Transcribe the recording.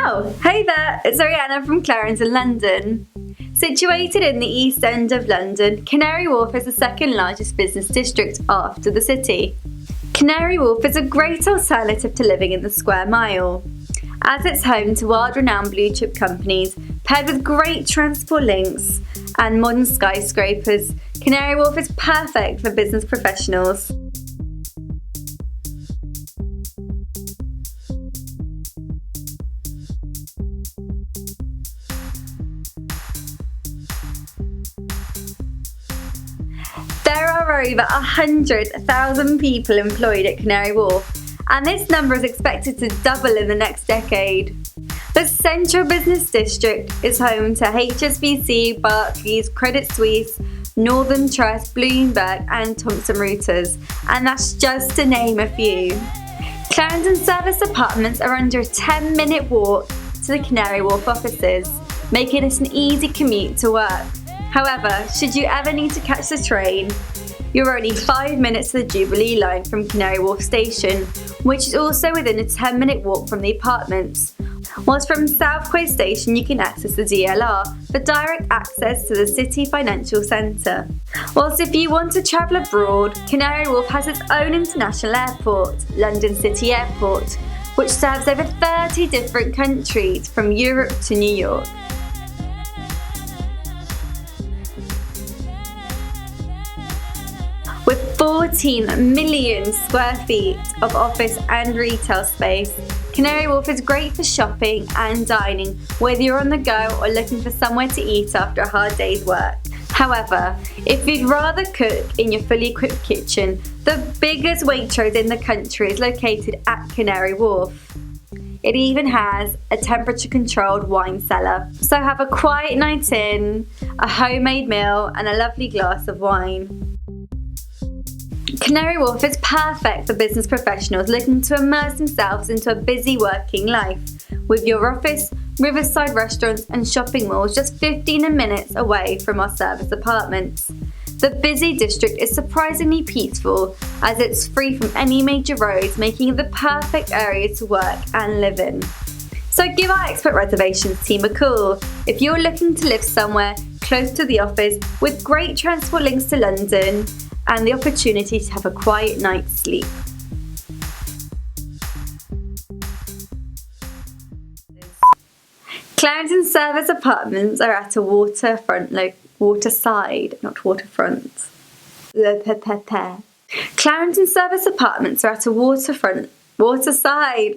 Oh, hey there, it's Ariana from Clarence in London. Situated in the East End of London, Canary Wharf is the second largest business district after the city. Canary Wharf is a great alternative to living in the square mile, as it's home to world-renowned blue-chip companies paired with great transport links and modern skyscrapers. Canary Wharf is perfect for business professionals. There are over 100,000 people employed at Canary Wharf, and this number is expected to double in the next decade. The central business district is home to HSBC, Barclays, Credit Suisse, Northern Trust, Bloomberg and Thomson Reuters, and that's just to name a few. Clarendon Service Apartments are under a 10-minute walk to the Canary Wharf offices, making it an easy commute to work. However, should you ever need to catch the train, you're only 5 minutes to the Jubilee line from Canary Wharf Station, which is also within a 10-minute walk from the apartments. Whilst from South Quay Station you can access the DLR for direct access to the City Financial Centre. Whilst if you want to travel abroad, Canary Wharf has its own international airport, London City Airport, which serves over 30 different countries from Europe to New York. With 14 million square feet of office and retail space, Canary Wharf is great for shopping and dining, whether you're on the go or looking for somewhere to eat after a hard day's work. However, if you'd rather cook in your fully equipped kitchen, the biggest Waitrose in the country is located at Canary Wharf. It even has a temperature-controlled wine cellar, so have a quiet night in, a homemade meal and a lovely glass of wine. Canary Wharf is perfect for business professionals looking to immerse themselves into a busy working life, with your office, riverside restaurants and shopping malls just 15 minutes away from our service apartments. The busy district is surprisingly peaceful as it's free from any major roads, making it the perfect area to work and live in. So give our expert reservations team a call if you're looking to live somewhere close to the office with great transport links to London and the opportunity to have a quiet night's sleep. Clarendon Service Apartments are at a waterside. Clarendon Service Apartments are at a waterside